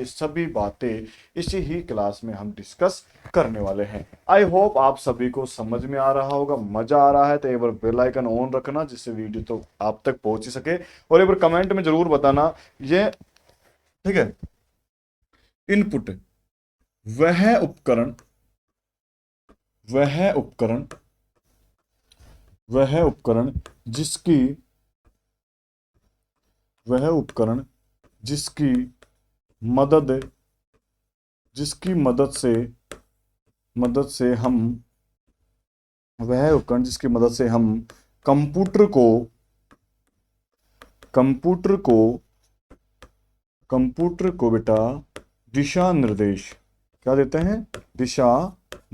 ये सभी बातें इसी ही क्लास में हम डिस्कस करने वाले हैं। आई होप आप सभी को समझ में आ रहा होगा, मजा आ रहा है तो एक बार बेल आइकन ऑन रखना जिससे वीडियो तो आप तक पहुंच ही सके, और एक बार कमेंट में जरूर बताना ये, ठीक है। इनपुट वह उपकरण वह उपकरण वह उपकरण जिसकी वह उपकरण जिसकी मदद मदद से हम वह उपकरण जिसकी मदद से हम कंप्यूटर को कंप्यूटर को कंप्यूटर को बेटा दिशा निर्देश क्या देते हैं?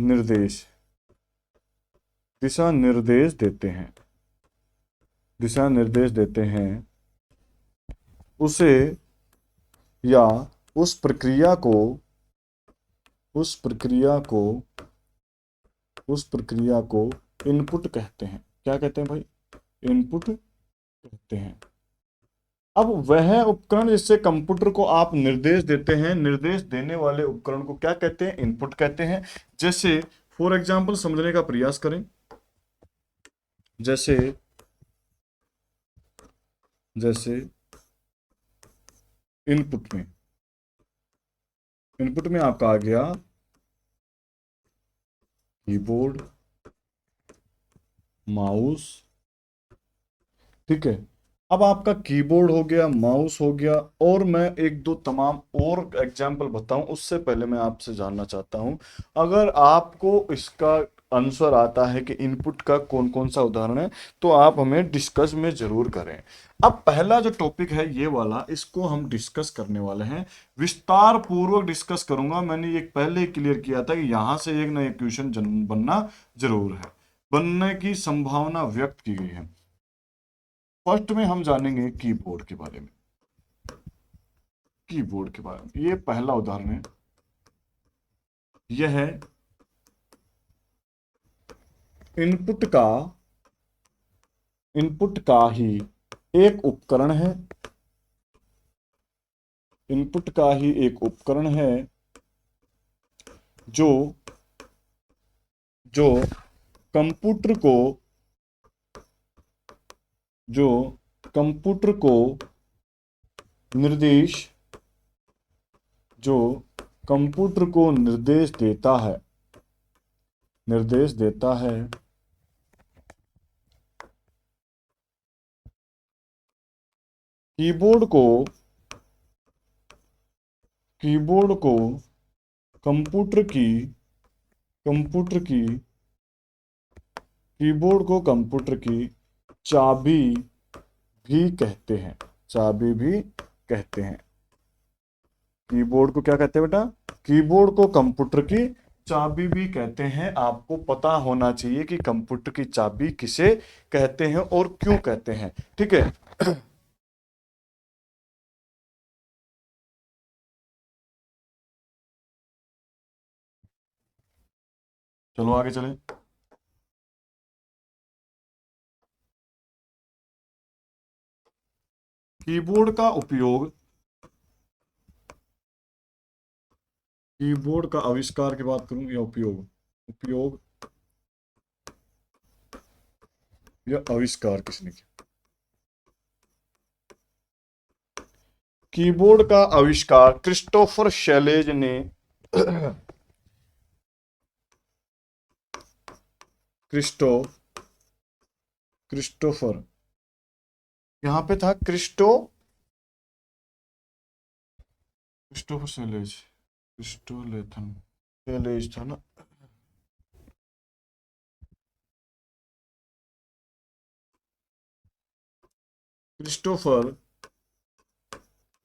निर्देश दिशा निर्देश देते हैं उसे या उस प्रक्रिया को इनपुट कहते हैं। क्या कहते हैं भाई? इनपुट कहते हैं। अब वह उपकरण जिससे कंप्यूटर को आप निर्देश देते हैं, निर्देश देने वाले उपकरण को क्या कहते हैं? इनपुट कहते हैं। जैसे फॉर एग्जांपल समझने का प्रयास करें, जैसे इनपुट में आपका आ गया कीबोर्ड, माउस, ठीक है। अब आपका कीबोर्ड हो गया, माउस हो गया, और मैं एक दो तमाम और एग्जाम्पल बताऊं उससे पहले मैं आपसे जानना चाहता हूं, अगर आपको इसका आंसर आता है कि इनपुट का कौन कौन सा उदाहरण है तो आप हमें डिस्कस में जरूर करें। अब पहला जो टॉपिक है ये वाला, इसको हम डिस्कस करने वाले हैं, विस्तार पूर्वक डिस्कस करूंगा। मैंने ये पहले ही क्लियर किया था कि यहां से एक ना एक क्वेश्चन बनना जरूर है, बनने की संभावना व्यक्त की गई है। फर्स्ट में हम जानेंगे कीबोर्ड के बारे में। ये पहला उदाहरण है, यह इनपुट का ही एक उपकरण है, जो कंप्यूटर को निर्देश देता है कीबोर्ड को कंप्यूटर की चाबी भी कहते हैं। कीबोर्ड को क्या कहते हैं बेटा? कीबोर्ड को कंप्यूटर की चाबी भी कहते हैं। आपको पता होना चाहिए कि कंप्यूटर की चाबी किसे कहते हैं और क्यों कहते हैं, ठीक है। चलो आगे चलें। कीबोर्ड का आविष्कार की बात करूं या उपयोग या आविष्कार किसने किया? कीबोर्ड का आविष्कार क्रिस्टोफर शैलेज ने क्रिस्टोफर यहां पे था क्रिस्टोफर शैलेज, क्रिस्टोलेथन शैलेज था ना। क्रिस्टोफर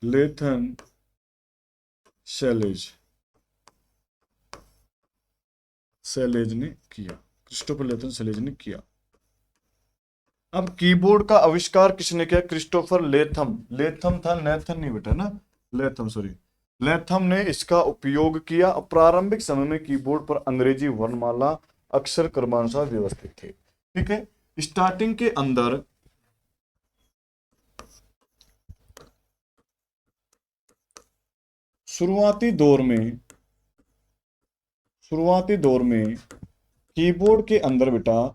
लेथन शैलेज ने किया। अब कीबोर्ड का आविष्कार किसने किया? क्रिस्टोफर लेथम था, नेथन नहीं बेटा ना, लेथम ने इसका उपयोग किया। प्रारंभिक समय में कीबोर्ड पर अंग्रेजी वर्णमाला अक्षर क्रमानुसार व्यवस्थित थे, ठीक है। स्टार्टिंग के अंदर शुरुआती दौर में शुरुआती दौर में कीबोर्ड के अंदर बेटा,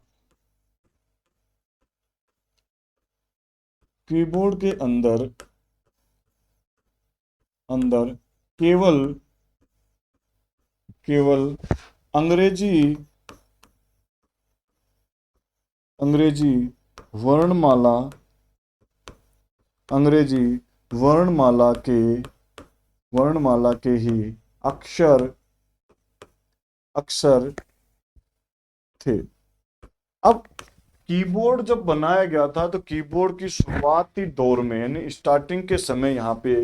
कीबोर्ड के अंदर अंदर केवल केवल अंग्रेजी अंग्रेजी वर्णमाला अंग्रेजी वर्णमाला के ही अक्षर अक्षर थे। अब कीबोर्ड जब बनाया गया था तो कीबोर्ड की शुरुआती दौर में यानी स्टार्टिंग के समय यहाँ पे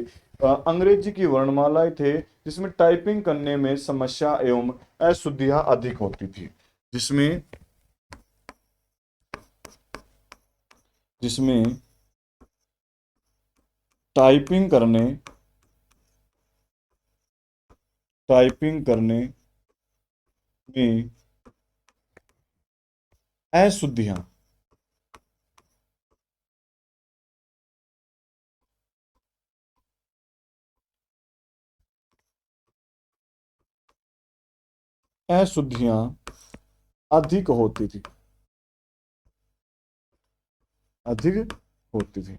अंग्रेजी की वर्णमालाएं थे, जिसमें टाइपिंग करने में समस्या एवं अशुद्धियां अधिक होती थी, जिसमें जिसमें टाइपिंग करने में अशुद्धियां अशुद्धियां अधिक होती थी अधिक होती थी।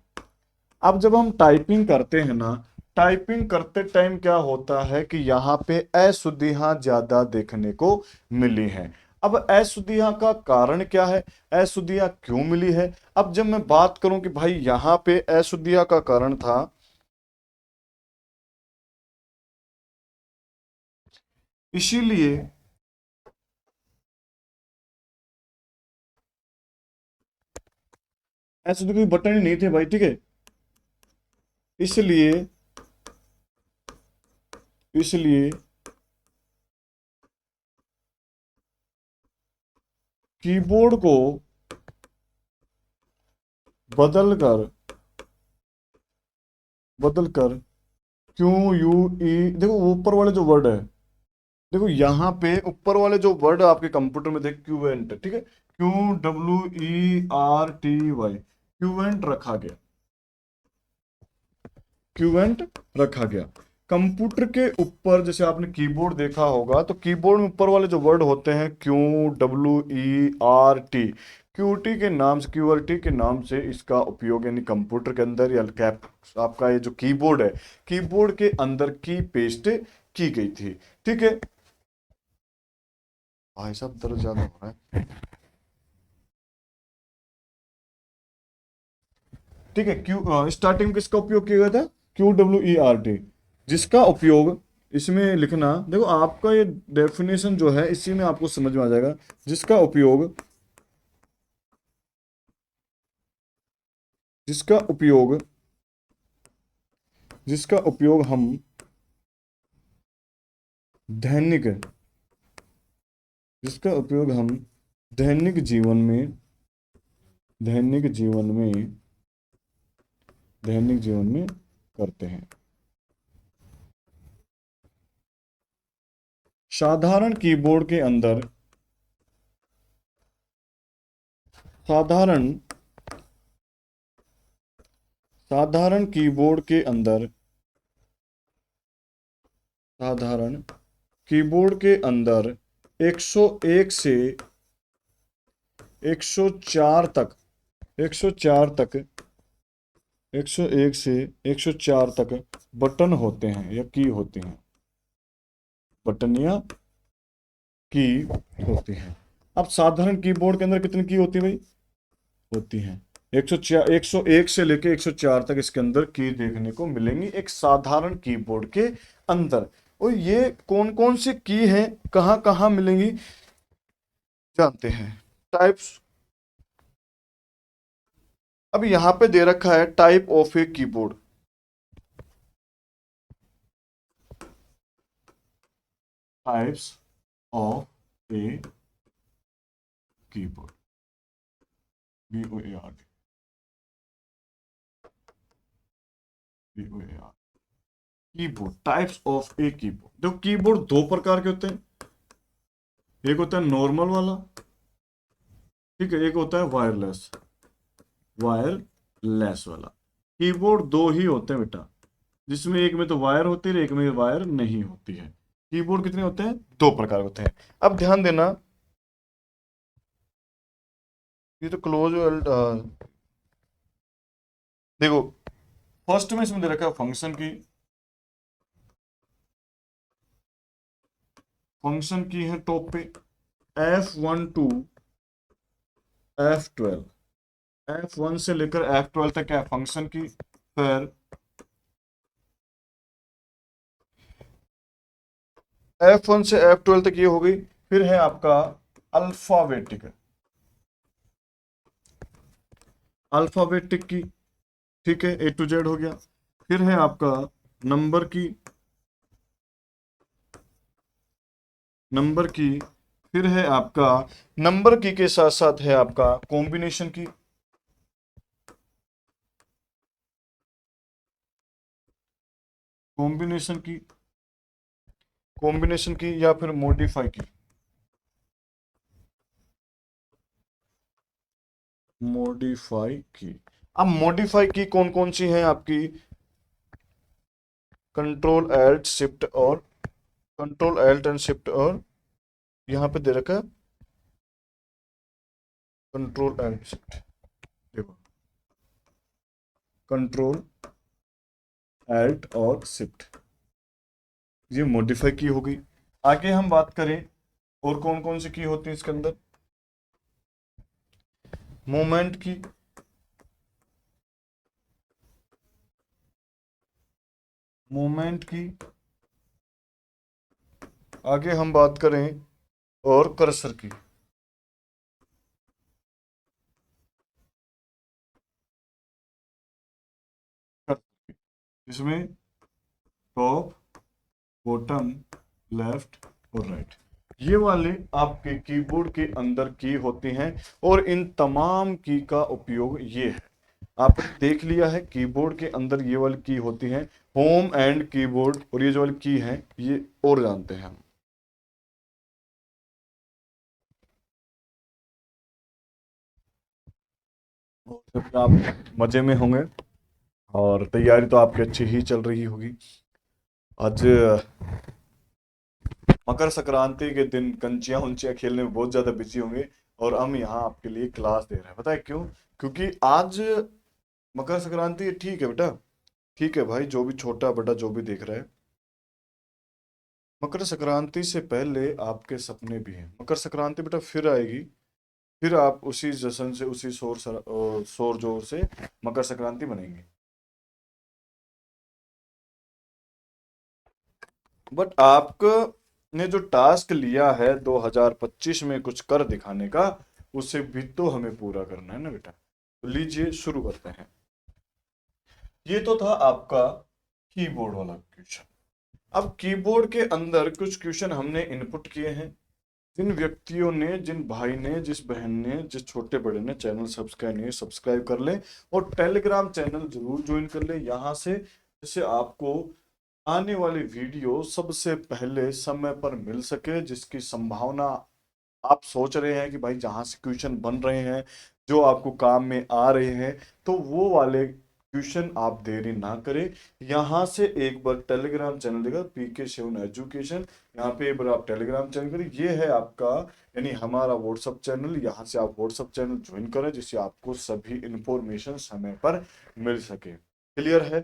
अब जब हम टाइपिंग करते हैं ना, टाइपिंग करते टाइम क्या होता है कि यहाँ पे अशुद्धियां ज्यादा देखने को मिली हैं। अब अशुद्धियां का कारण क्या है, अशुद्धियां क्यों मिली है? अब जब मैं बात करूं कि भाई यहाँ पे अशुद्धियां का कारण था, इसीलिए अशुद्धि कोई बटन ही नहीं थे भाई, ठीक है। इसलिए इसलिए कीबोर्ड को बदलकर बदलकर क्यू यू ई, देखो ऊपर वाले जो वर्ड है, देखो यहाँ पे ऊपर वाले जो वर्ड आपके कंप्यूटर में देख, क्यूवेंट, ठीक है, QWERTY, क्यूवेंट रखा गया, क्यूवेंट रखा गया। कंप्यूटर के ऊपर जैसे आपने कीबोर्ड देखा होगा, तो कीबोर्ड में ऊपर वाले जो वर्ड होते हैं QWERT, क्यूटी के नाम से, क्यूआरटी के नाम से इसका उपयोग यानी कंप्यूटर के अंदर या कैप, आपका ये जो कीबोर्ड है, कीबोर्ड के अंदर की पेस्ट की गई थी, ठीक है। भाई साहब दर्द ज्यादा हो रहा है, ठीक है। स्टार्टिंग में किसका उपयोग किया गया था? QWERT, जिसका उपयोग इसमें लिखना, देखो आपका ये डेफिनेशन जो है इसी में आपको समझ में आ जाएगा। जिसका उपयोग जिसका उपयोग जिसका उपयोग हम दैनिक जिसका उपयोग हम दैनिक जीवन में दैनिक जीवन में दैनिक जीवन में करते हैं। साधारण कीबोर्ड के अंदर साधारण साधारण कीबोर्ड के अंदर साधारण कीबोर्ड के अंदर 101 से 104 तक 104 तक 101 से 104 तक बटन होते हैं या की होती हैं, बटन या की होती हैं। अब साधारण कीबोर्ड के अंदर कितनी की होती है भाई? होती हैं 104, 101 से लेके 104 तक इसके अंदर की देखने को मिलेंगी एक साधारण कीबोर्ड के अंदर। और ये कौन कौन सी की है, कहां कहां मिलेंगी, जानते हैं। टाइप्स, अब यहां पे दे रखा है type of a keyboard, types of a keyboard, BOARD, keyboard, types of a keyboard. देखो कीबोर्ड दो प्रकार के होते हैं, एक होता है नॉर्मल वाला, ठीक है, एक होता है वायरलेस वाला। कीबोर्ड दो ही होते हैं बेटा, जिसमें एक में तो वायर होती है, एक में वायर नहीं होती है। कीबोर्ड कितने होते हैं? दो प्रकार होते हैं। अब ध्यान देना, ये तो क्लोज, देखो फर्स्ट में इसमें दे रखा है फंक्शन की, फंक्शन की है टॉप पे F1 टू F12, F1 से लेकर F12 तक क्या है? फंक्शन की। फिर F1 से F12 तक ये हो गई। फिर है आपका अल्फाबेटिक, अल्फाबेटिक की, ठीक है, A to Z हो गया। फिर है आपका नंबर की, नंबर की। फिर है आपका नंबर की के साथ साथ है आपका कॉम्बिनेशन की, कॉम्बिनेशन की, कॉम्बिनेशन की, या फिर मॉडिफाई की, मॉडिफाई की। अब मॉडिफाई की कौन कौन सी है आपकी? कंट्रोल एल्ट शिफ्ट और, कंट्रोल एल्ट एंड शिफ्ट, और यहां पे दे रखा है कंट्रोल एल्ट शिफ्ट, देखो कंट्रोल एल्ट और शिफ्ट, ये मॉडिफाई की हो गई। आगे हम बात करें और कौन कौन सी की होती है इसके अंदर? मोमेंट की, मोमेंट की। आगे हम बात करें और कर्सर की, इसमें टॉप, बॉटम, लेफ्ट और राइट, ये वाले आपके कीबोर्ड के अंदर की होती हैं। और इन तमाम की का उपयोग ये है, आपने देख लिया है कीबोर्ड के अंदर ये वाली की होती है, होम एंड कीबोर्ड, और ये जो वाली की है ये और जानते हैं हम। और आप मजे में होंगे और तैयारी तो आपकी अच्छी ही चल रही होगी। आज मकर संक्रांति के दिन कंचियां उंचियां खेलने में बहुत ज्यादा बिजी होंगे, और हम यहाँ आपके लिए क्लास दे रहे हैं। पता है क्यों? क्योंकि आज मकर संक्रांति है, ठीक है बेटा, ठीक है भाई, जो भी छोटा बड़ा जो भी देख रहा है, मकर संक्रांति से पहले आपके सपने भी हैं। मकर संक्रांति बेटा फिर आएगी, फिर आप उसी जश्न से, उसी शोर जोर से मकर संक्रांति मनाएंगे। बट आपको ने जो टास्क लिया है 2025 में कुछ कर दिखाने का, उसे भी तो हमें पूरा करना है ना बेटा। तो लीजिए शुरू करते हैं। ये तो था आपका कीबोर्ड वाला क्वेश्चन। अब कीबोर्ड के अंदर कुछ क्वेश्चन हमने इनपुट किए हैं। जिन व्यक्तियों ने, जिन भाई ने, जिस बहन ने, जिस छोटे बड़े ने चैनल सब्सक्राइब नहीं, सब्सक्राइब कर ले, और टेलीग्राम चैनल जरूर ज्वाइन कर ले यहाँ से, जिससे आपको आने वाली वीडियो सबसे पहले समय पर मिल सके। जिसकी संभावना आप सोच रहे हैं कि भाई जहां से क्वेश्चन बन रहे हैं, जो आपको काम में आ रहे हैं, तो वो वाले क्वेश्चन आप देरी ना करें। यहाँ से एक बार टेलीग्राम चैनल देगा PK7 एजुकेशन, यहाँ पे एक बार आप टेलीग्राम चैनल करें, ये है आपका यानी हमारा व्हाट्सअप चैनल। यहाँ से आप व्हाट्सअप चैनल ज्वाइन करें, जिससे आपको सभी इंफॉर्मेशन समय पर मिल सके। क्लियर है?